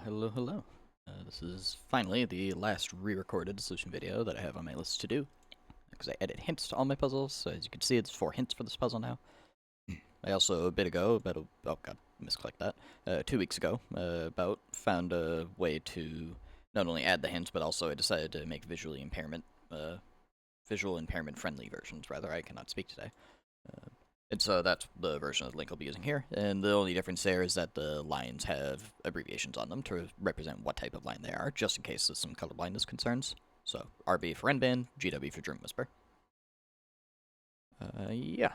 Hello, hello. This is finally the last re-recorded solution video that I have on my list to do, because I edit hints to all my puzzles, so as you can see it's 4 hints for this puzzle now. I also, a bit ago, oh god, misclicked that, 2 weeks ago, found a way to not only add the hints, but also I decided to make visual impairment friendly versions, rather. I cannot speak today. And so that's the version of the link I'll be using here, and the only difference there is that the lines have abbreviations on them to represent what type of line they are, just in case there's some color blindness concerns. So RB for Renban, GW for Dream Whisper. Yeah.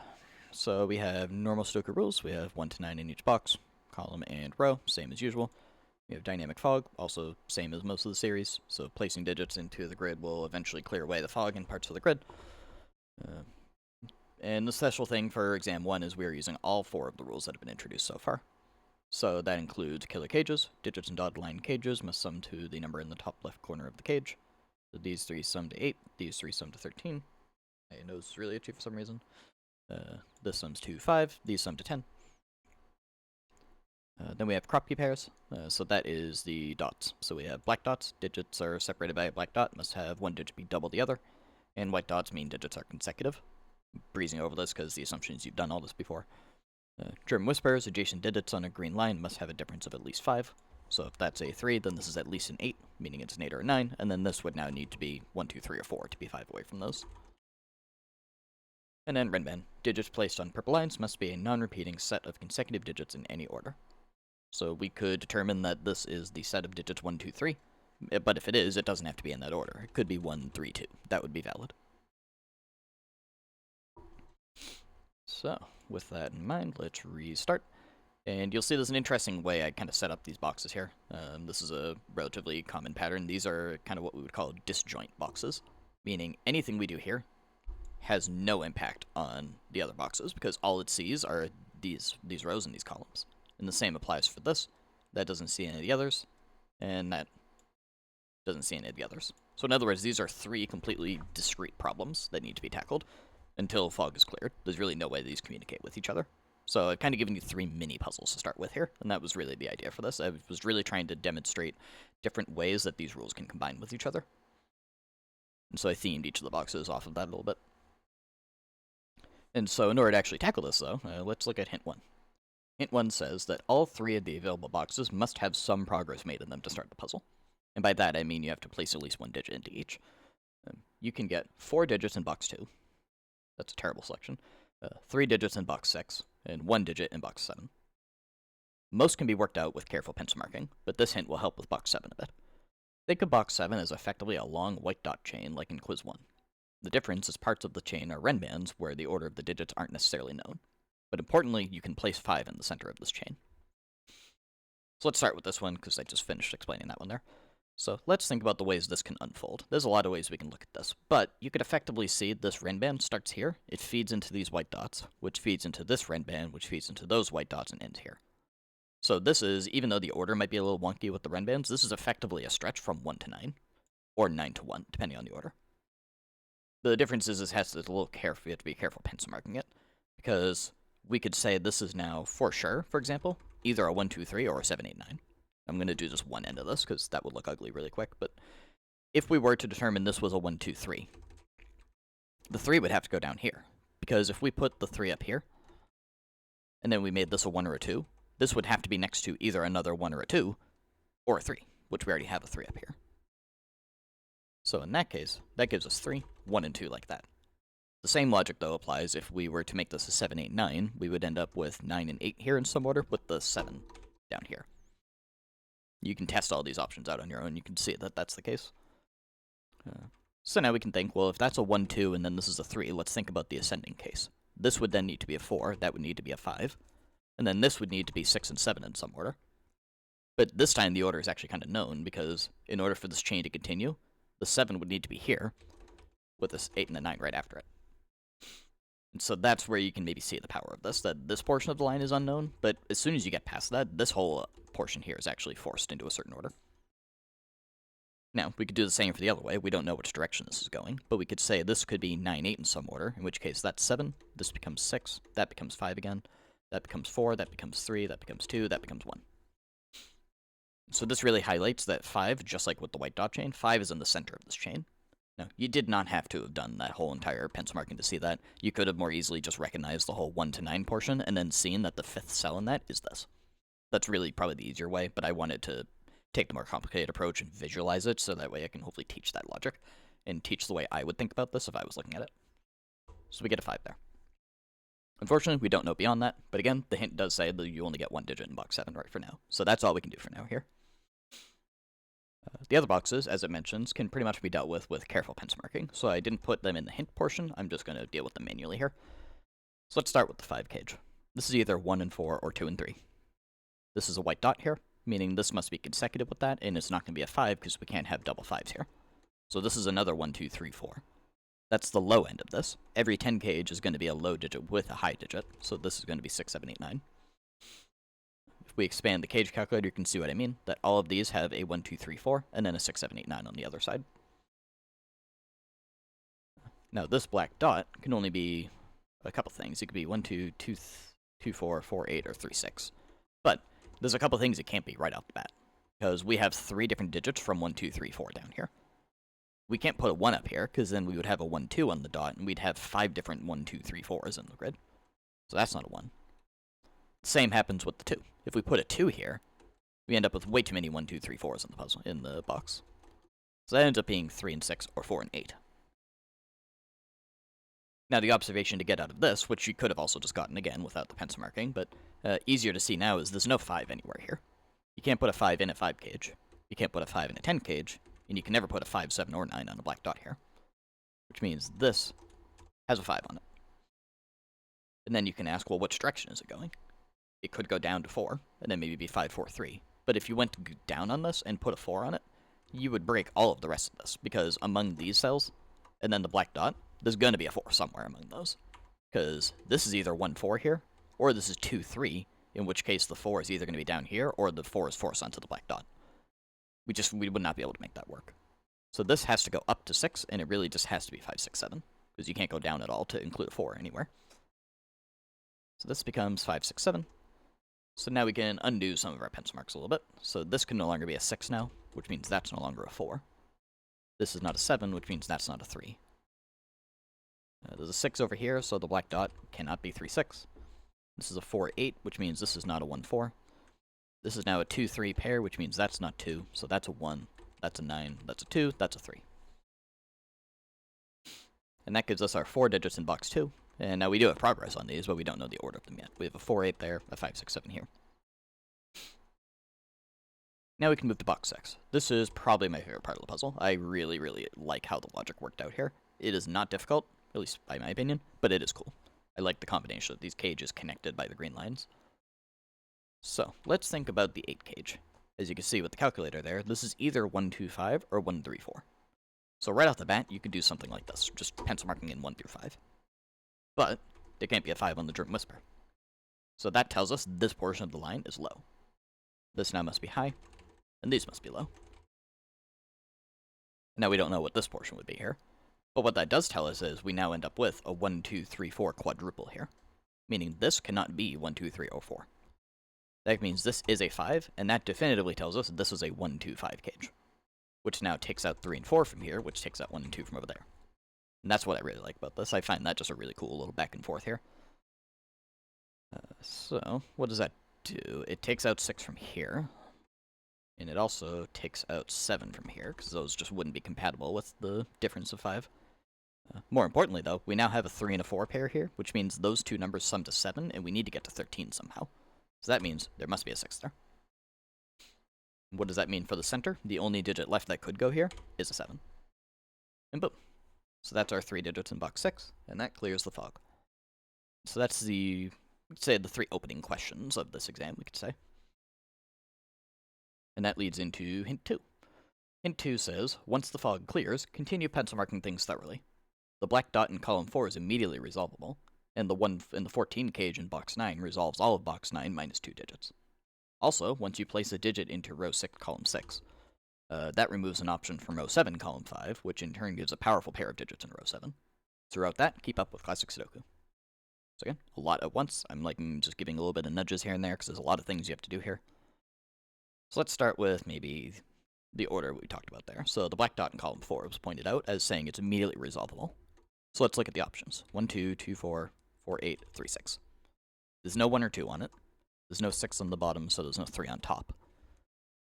So we have normal Sudoku rules. We have 1 to 9 in each box, column and row, same as usual. We have dynamic fog, also same as most of the series, so placing digits into the grid will eventually clear away the fog in parts of the grid. And the special thing for exam 1 is we are using all 4 of the rules that have been introduced so far. So that includes killer cages. Digits in dotted line cages must sum to the number in the top left corner of the cage. So these 3 sum to 8, these 3 sum to 13. My nose is really itchy for some reason. This sums to 5, these sum to 10. Then we have crop key pairs, so that is the dots. So we have black dots, digits are separated by a black dot, must have one digit be double the other, and white dots mean digits are consecutive. I'm breezing over this because the assumption is you've done all this before. German whispers, adjacent digits on a green line must have a difference of at least 5. So if that's a 3, then this is at least an 8, meaning it's an 8 or a 9, and then this would now need to be 1, 2, 3, or 4 to be 5 away from those. And then Renban, digits placed on purple lines must be a non-repeating set of consecutive digits in any order. So we could determine that this is the set of digits 1, 2, 3, but if it is, it doesn't have to be in that order. It could be 1, 3, 2. That would be valid. So, with that in mind, let's restart. And you'll see there's an interesting way I kind of set up these boxes here. This is a relatively common pattern. These are kind of what we would call disjoint boxes, meaning anything we do here has no impact on the other boxes because all it sees are these rows and these columns. And the same applies for this. That doesn't see any of the others, and that doesn't see any of the others. So in other words, these are 3 completely discrete problems that need to be tackled until fog is cleared. There's really no way these communicate with each other. So I've kind of given you 3 mini puzzles to start with here, and that was really the idea for this. I was really trying to demonstrate different ways that these rules can combine with each other. And so I themed each of the boxes off of that a little bit. And so in order to actually tackle this, though, let's look at hint 1. Hint 1 says that all 3 of the available boxes must have some progress made in them to start the puzzle. And by that, I mean you have to place at least 1 digit into each. You can get 4 digits in box 2. That's a terrible selection. 3 digits in box 6, and 1 digit in box 7. Most can be worked out with careful pencil marking, but this hint will help with box 7 a bit. Think of box 7 as effectively a long white dot chain like in quiz 1. The difference is parts of the chain are renbans where the order of the digits aren't necessarily known. But importantly, you can place 5 in the center of this chain. So let's start with this one, because I just finished explaining that one there. So let's think about the ways this can unfold. There's a lot of ways we can look at this, but you could effectively see this renban starts here, it feeds into these white dots, which feeds into this renban, which feeds into those white dots and ends here. So this is, even though the order might be a little wonky with the renbans, this is effectively a stretch from 1 to 9, or 9 to 1, depending on the order. The difference is this has a little careful, you have to be careful pencil marking it, because we could say this is now, for sure, for example, either a 1, 2, 3 or a 7, 8, 9. I'm going to do just one end of this, because that would look ugly really quick, but if we were to determine this was a 1, 2, 3, the 3 would have to go down here, because if we put the 3 up here, and then we made this a 1 or a 2, this would have to be next to either another 1 or a 2, or a 3, which we already have a 3 up here. So in that case, that gives us 3, 1, and 2 like that. The same logic, though, applies if we were to make this a 7, 8, 9. We would end up with 9 and 8 here in some order, with the 7 down here. You can test all these options out on your own. You can see that that's the case. So now we can think, well, if that's a 1, 2, and then this is a 3, let's think about the ascending case. This would then need to be a 4, that would need to be a 5, and then this would need to be 6 and 7 in some order. But this time the order is actually kind of known, because in order for this chain to continue, the 7 would need to be here, with this 8 and a 9 right after it. And so that's where you can maybe see the power of this, that this portion of the line is unknown, but as soon as you get past that, this whole portion here is actually forced into a certain order. Now, we could do the same for the other way. We don't know which direction this is going, but we could say this could be 9, 8 in some order, in which case that's 7, this becomes 6, that becomes 5 again, that becomes 4, that becomes 3, that becomes 2, that becomes 1. So this really highlights that 5, just like with the white dot chain, 5 is in the center of this chain. Now, you did not have to have done that whole entire pencil marking to see that. You could have more easily just recognized the whole 1 to 9 portion and then seen that the 5th cell in that is this. That's really probably the easier way, but I wanted to take the more complicated approach and visualize it so that way I can hopefully teach that logic and teach the way I would think about this if I was looking at it. So we get a 5 there. Unfortunately, we don't know beyond that, but again, the hint does say that you only get 1 digit in box 7 right for now. So that's all we can do for now here. The other boxes, as it mentions, can pretty much be dealt with careful pencil marking, so I didn't put them in the hint portion. I'm just going to deal with them manually here. So let's start with the 5 cage. This is either 1 and 4 or 2 and 3. This is a white dot here, meaning this must be consecutive with that, and it's not going to be a 5 because we can't have double 5s here. So this is another 1, 2, 3, 4. That's the low end of this. Every 10 cage is going to be a low digit with a high digit, so this is going to be 6, 7, 8, 9. If we expand the cage calculator, you can see what I mean, that all of these have a 1, 2, 3, 4, and then a 6, 7, 8, 9 on the other side. Now, this black dot can only be a couple things. It could be 1, 2, 2, 2, 4, 4, 8, or 3, 6. But there's a couple things it can't be right off the bat, because we have 3 different digits from 1, 2, 3, 4 down here. We can't put a 1 up here, because then we would have a 1, 2 on the dot, and we'd have 5 different 1, 2, 3, 4s in the grid. So that's not a 1. Same happens with the 2. If we put a 2 here, we end up with way too many 1, 2, 3, 4s in the puzzle, in the box. So that ends up being 3 and 6, or 4 and 8. Now the observation to get out of this, which you could have also just gotten again without the pencil marking, but easier to see now, is there's no 5 anywhere here. You can't put a 5 in a 5 cage. You can't put a 5 in a 10 cage. And you can never put a 5, 7, or 9 on a black dot here. Which means this has a 5 on it. And then you can ask, well, which direction is it going? It could go down to 4, and then maybe be 5, 4, 3. But if you went down on this and put a 4 on it, you would break all of the rest of this. Because among these cells, and then the black dot, there's going to be a 4 somewhere among those. Because this is either 1, 4 here, or this is 2, 3, in which case the 4 is either going to be down here, or the 4 is forced onto the black dot. We would not be able to make that work. So this has to go up to 6, and it really just has to be 5, 6, 7, because you can't go down at all to include a 4 anywhere. So this becomes 5, 6, 7. So now we can undo some of our pencil marks a little bit. So this can no longer be a 6 now, which means that's no longer a 4. This is not a 7, which means that's not a 3. There's a 6 over here, so the black dot cannot be 3, 6. This is a 4, 8, which means this is not a 1, 4. This is now a 2, 3 pair, which means that's not 2, so that's a 1, that's a 9, that's a 2, that's a 3. And that gives us our 4 digits in box 2. And now we do have progress on these, but we don't know the order of them yet. We have a 4, 8 there, a 5, 6, 7 here. Now we can move to box 6. This is probably my favorite part of the puzzle. I really, really like how the logic worked out here. It is not difficult, at least by my opinion, but it is cool. I like the combination of these cages connected by the green lines. So, let's think about the 8 cage. As you can see with the calculator there, this is either 1, 2, 5 or 1, 3, 4. So right off the bat, you could do something like this, just pencil marking in 1 through 5. But there can't be a 5 on the German Whisper. So that tells us this portion of the line is low. This now must be high, and these must be low. Now we don't know what this portion would be here. But what that does tell us is we now end up with a 1, 2, 3, 4 quadruple here. Meaning this cannot be 1, 2, 3, or 4. That means this is a 5, and that definitively tells us this is a 1, 2, 5 cage. Which now takes out 3 and 4 from here, which takes out 1 and 2 from over there. And that's what I really like about this. I find that just a really cool little back and forth here. So, what does that do? It takes out 6 from here. And it also takes out 7 from here, because those just wouldn't be compatible with the difference of 5. More importantly, though, we now have a 3 and a 4 pair here, which means those two numbers sum to 7, and we need to get to 13 somehow. So that means there must be a 6 there. What does that mean for the center? The only digit left that could go here is a 7. And boom. So that's our 3 digits in box 6, and that clears the fog. So that's the, we could say, the 3 opening questions of this exam, we could say. And that leads into hint 2. Hint 2 says, once the fog clears, continue pencil marking things thoroughly. The black dot in column 4 is immediately resolvable, and the one in the 14 cage in box 9 resolves all of box 9 minus 2 digits. Also, once you place a digit into row 6, column 6, that removes an option from row 7, column 5, which in turn gives a powerful pair of digits in row 7. Throughout that, keep up with classic Sudoku. So again, a lot at once. I'm just giving a little bit of nudges here and there, because there's a lot of things you have to do here. So let's start with maybe the order we talked about there. So the black dot in column 4 was pointed out as saying it's immediately resolvable. So let's look at the options. 1, 2, 2, 4, 4, 8, 3, 6. There's no 1 or 2 on it. There's no 6 on the bottom, so there's no 3 on top.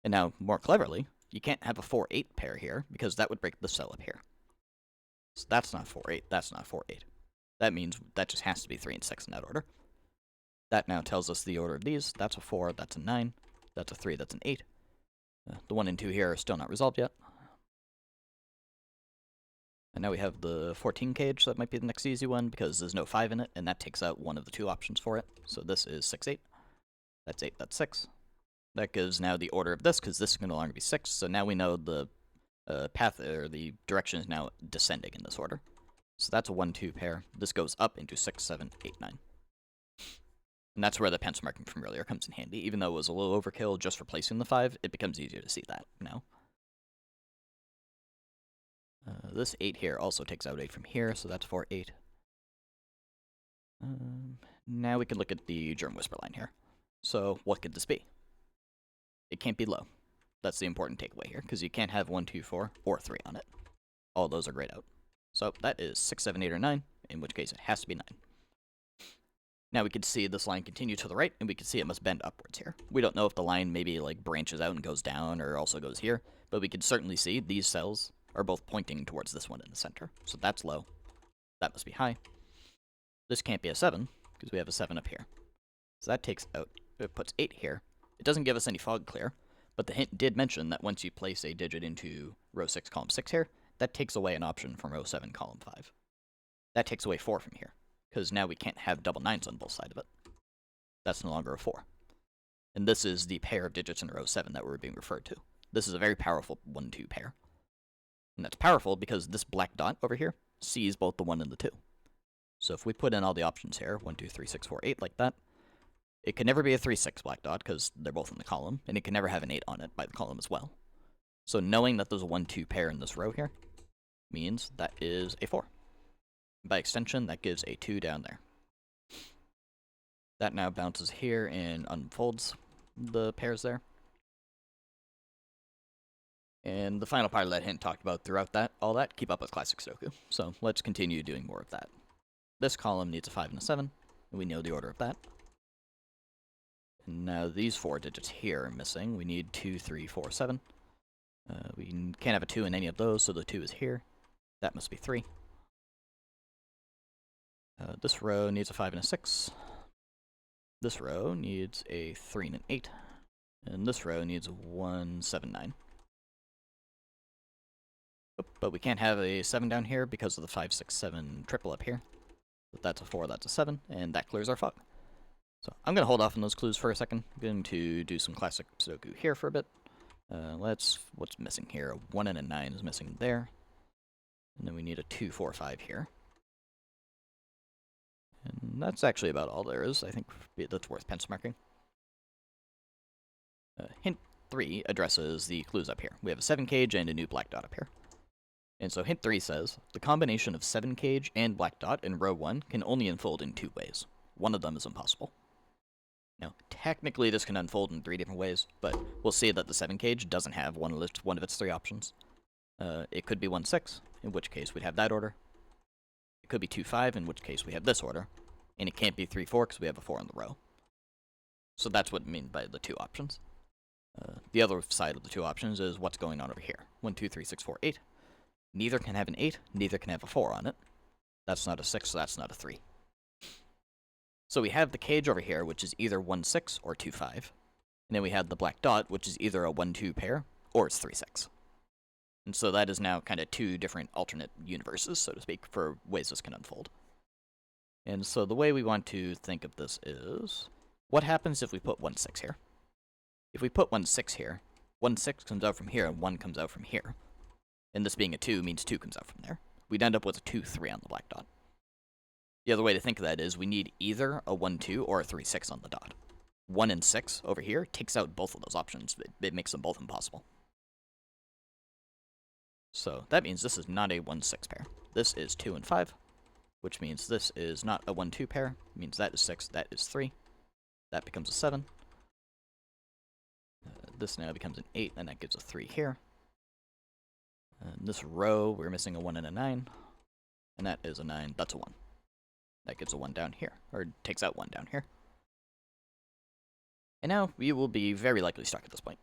And now, more cleverly, you can't have a 4, 8 pair here, because that would break the cell up here. So that's not 4, 8, that's not 4, 8. That means that just has to be 3 and 6 in that order. That now tells us the order of these. That's a 4, that's a 9, that's a 3, that's an 8. The 1 and 2 here are still not resolved yet. And now we have the 14 cage, so that might be the next easy one, because there's no 5 in it, and that takes out one of the 2 options for it. So this is 6, 8. That's 8, that's 6. That gives now the order of this, because this can no longer be 6, so now we know the path, or the direction is now descending in this order. So that's a 1, 2 pair. This goes up into 6, 7, 8, 9. And that's where the pencil marking from earlier comes in handy. Even though it was a little overkill just for placing the 5, it becomes easier to see that now. This 8 here also takes out 8 from here, so that's 4, 8. Now we can look at the germ whisper line here. So what could this be? It can't be low. That's the important takeaway here, because you can't have 1, 2, 4, or 3 on it. All those are grayed out. So that is 6, 7, 8, or 9, in which case it has to be 9. Now we can see this line continue to the right, and we can see it must bend upwards here. We don't know if the line maybe like branches out and goes down, or also goes here, but we can certainly see these cells are both pointing towards this one in the center. So that's low. That must be high. This can't be a 7, because we have a 7 up here. So that takes out, it puts 8 here. It doesn't give us any fog clear, but the hint did mention that once you place a digit into row 6, column 6 here, that takes away an option from row 7, column 5. That takes away 4 from here, because now we can't have double 9s on both sides of it. That's no longer a 4. And this is the pair of digits in row 7 that we're being referred to. This is a very powerful 1, 2 pair. And that's powerful because this black dot over here sees both the 1 and the 2. So if we put in all the options here, 1, 2, 3, 6, 4, 8, like that, it can never be a 3, 6 black dot because they're both in the column, and it can never have an 8 on it by the column as well. So knowing that there's a 1, 2 pair in this row here means that is a 4. By extension, that gives a 2 down there. That now bounces here and unfolds the pairs there. And the final part of that hint talked about throughout all that, keep up with classic Sudoku. So let's continue doing more of that. This column needs a 5 and a 7, and we know the order of that. And now these 4 digits here are missing. We need 2, 3, 4, 7. We can't have a 2 in any of those, so the 2 is here. That must be 3. This row needs a 5 and a 6. This row needs a 3 and an 8. And this row needs a 1, 7, 9. But we can't have a 7 down here because of the 5, 6, 7 triple up here. But that's a 4, that's a 7, and that clears our fog. So I'm going to hold off on those clues for a second. I'm going to do some classic Sudoku here for a bit. What's missing here? A 1 and a 9 is missing there. And then we need a 2, 4, 5 here. And that's actually about all there is. I think that's worth pencil marking. Hint 3 addresses the clues up here. We have a 7 cage and a new black dot up here. And so hint 3 says, the combination of 7 cage and black dot in row 1 can only unfold in 2 ways. One of them is impossible. Now, technically this can unfold in 3 different ways, but we'll see that the 7 cage doesn't have one of its 3 options. It could be 1, 6, in which case we'd have that order. It could be 2, 5, in which case we have this order. And it can't be 3, 4, because we have a 4 in the row. So that's what I mean by the 2 options. The other side of the 2 options is what's going on over here. 1, 2, 3, 6, 4, 8. Neither can have an 8, neither can have a 4 on it. That's not a 6, so that's not a 3. So we have the cage over here, which is either 1, 6 or 2, 5. And then we have the black dot, which is either a 1, 2 pair, or it's 3, 6. And so that is now kind of 2 different alternate universes, so to speak, for ways this can unfold. And so the way we want to think of this is, what happens if we put 1, 6 here? If we put 1, 6 here, 1, 6 comes out from here, and 1 comes out from here. And this being a 2 means 2 comes out from there. We'd end up with a 2, 3 on the black dot. The other way to think of that is we need either a 1, 2 or a 3, 6 on the dot. 1 and 6 over here takes out both of those options. It makes them both impossible. So that means this is not a 1, 6 pair. This is 2 and 5, which means this is not a 1, 2 pair. It means that is 6, that is 3. That becomes a 7. This now becomes an 8, and that gives a 3 here. And this row, we're missing a 1 and a 9. And that is a 9. That's a 1. That gives a 1 down here, or takes out 1 down here. And now we will be very likely stuck at this point.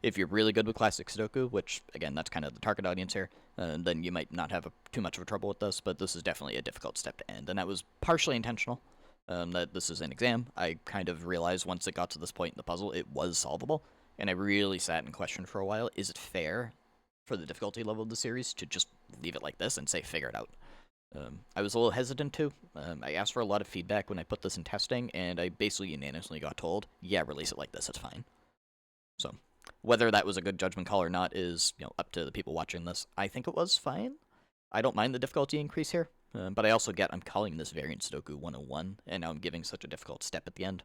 If you're really good with classic Sudoku, which, again, that's kind of the target audience here, then you might not have too much of a trouble with this, but this is definitely a difficult step to end. And that was partially intentional, that this is an exam. I kind of realized once it got to this point in the puzzle, it was solvable. And I really sat and questioned for a while, is it fair for the difficulty level of the series to just leave it like this and say figure it out? I was a little hesitant to. I asked for a lot of feedback when I put this in testing, and I basically unanimously got told, yeah, release it like this, it's fine. So, whether that was a good judgment call or not is, up to the people watching this. I think it was fine. I don't mind the difficulty increase here, but I also get I'm calling this variant Sudoku 101, and now I'm giving such a difficult step at the end.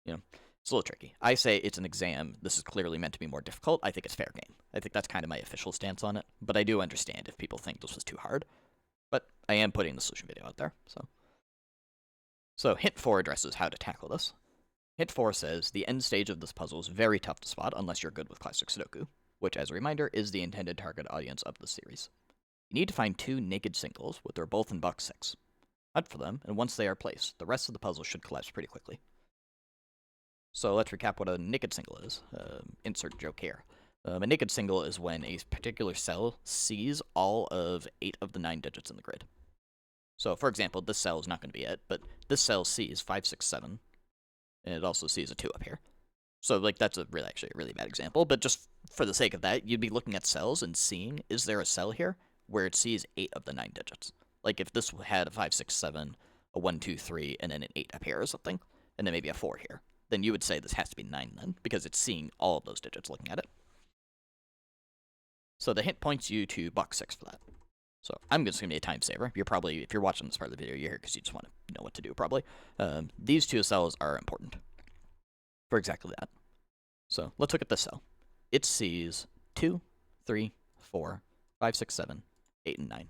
It's a little tricky. I say it's an exam. This is clearly meant to be more difficult. I think it's fair game. I think that's kind of my official stance on it, but I do understand if people think this was too hard. But I am putting the solution video out there, So hint 4 addresses how to tackle this. Hint 4 says, the end stage of this puzzle is very tough to spot unless you're good with classic Sudoku, which, as a reminder, is the intended target audience of the series. You need to find 2 naked singles, which are both in box 6. Hunt for them, and once they are placed, the rest of the puzzle should collapse pretty quickly. So let's recap what a naked single is. Insert joke here. A naked single is when a particular cell sees all of 8 of the 9 digits in the grid. So, for example, this cell is not going to be it, but this cell sees 5, 6, 7, and it also sees a 2 up here. So, that's actually a really bad example, but just for the sake of that, you'd be looking at cells and seeing, is there a cell here where it sees 8 of the 9 digits? Like, if this had a 5, 6, 7, a 1, 2, 3, and then an 8 up here or something, and then maybe a 4 here, then you would say this has to be 9 then, because it's seeing all of those digits looking at it. So the hint points you to box 6 for that. So I'm just going to be a time saver. If you're watching this part of the video, you're here because you just want to know what to do, probably. These 2 cells are important for exactly that. So let's look at this cell. It sees 2, 3, 4, 5, 6, 7, 8, and 9.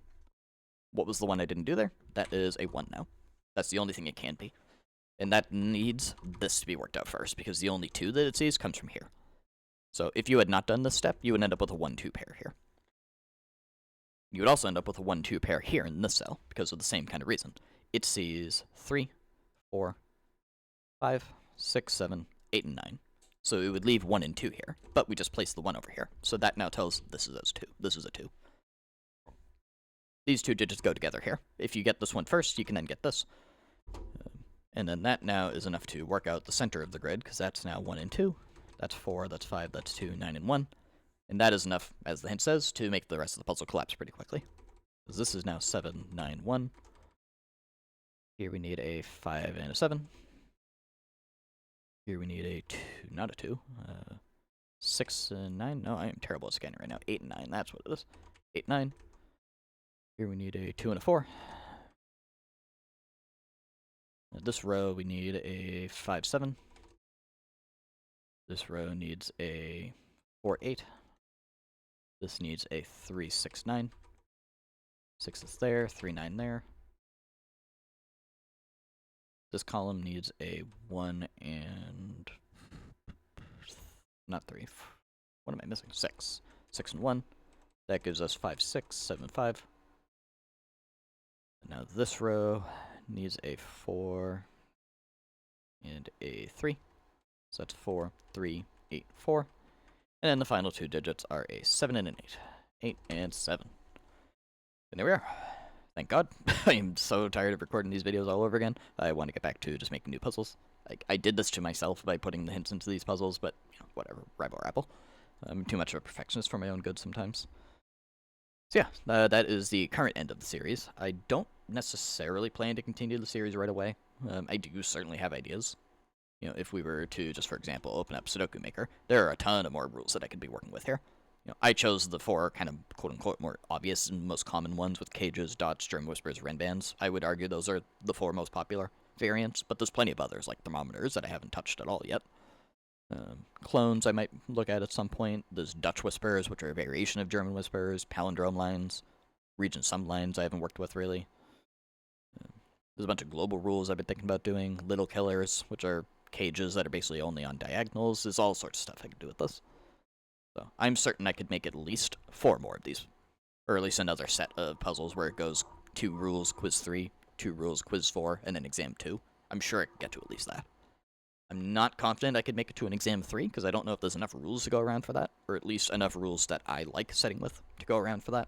What was the one I didn't do there? That is a 1 now. That's the only thing it can be. And that needs this to be worked out first, because the only 2 that it sees comes from here. So if you had not done this step, you would end up with a 1-2 pair here. You would also end up with a 1-2 pair here in this cell, because of the same kind of reason. It sees 3, 4, 5, 6, 7, 8, and 9. So it would leave 1 and 2 here, but we just placed the 1 over here. So that now tells this is those 2. This is a 2. These 2 digits go together here. If you get this one first, you can then get this. And then that now is enough to work out the center of the grid, because that's now 1 and 2. That's 4, that's 5, that's 2, 9, and 1. And that is enough, as the hint says, to make the rest of the puzzle collapse pretty quickly. Because this is now 7, 9, 1. Here we need a 5 and a 7. Here we need a 2, not a 2. 6 and 9. No, I am terrible at scanning right now. 8 and 9, that's what it is. 8, 9. Here we need a 2 and a 4. This row we need a 5, 7. This row needs a 4, 8. This needs a 3, 6, 9. 6 is there, 3, 9 there. This column needs a 1 and... not 3. What am I missing? 6. 6 and 1. That gives us 5, 6, 7, 5. And now this row needs a 4 and a 3. So that's 4, 3, 8, 4. And then the final 2 digits are a 7 and an 8. 8 and 7. And there we are. Thank God. I am so tired of recording these videos all over again. I want to get back to just making new puzzles. I did this to myself by putting the hints into these puzzles, but whatever. Rabble. I'm too much of a perfectionist for my own good sometimes. So yeah, that is the current end of the series. I don't necessarily plan to continue the series right away. I do certainly have ideas. If we were to, just for example, open up Sudoku Maker, there are a ton of more rules that I could be working with here. I chose the 4 kind of quote-unquote more obvious and most common ones with cages, dots, German whispers, Renbands. I would argue those are the 4 most popular variants, but there's plenty of others, like thermometers, that I haven't touched at all yet. Clones I might look at some point. There's Dutch whispers, which are a variation of German whispers, palindrome lines, region sum lines I haven't worked with, really. There's a bunch of global rules I've been thinking about doing, little killers, which are cages that are basically only on diagonals. There's all sorts of stuff I could do with this. So I'm certain I could make at least 4 more of these. Or at least another set of puzzles where it goes 2 rules, quiz 3, 2 rules, quiz 4, and then exam 2. I'm sure I could get to at least that. I'm not confident I could make it to an exam 3, because I don't know if there's enough rules to go around for that, or at least enough rules that I like setting with to go around for that.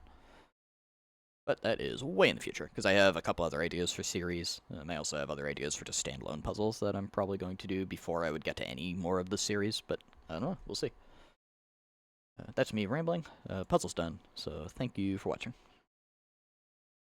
But that is way in the future, because I have a couple other ideas for series. I also have other ideas for just standalone puzzles that I'm probably going to do before I would get to any more of the series, but I don't know, we'll see. That's me rambling. Puzzle's done, so thank you for watching.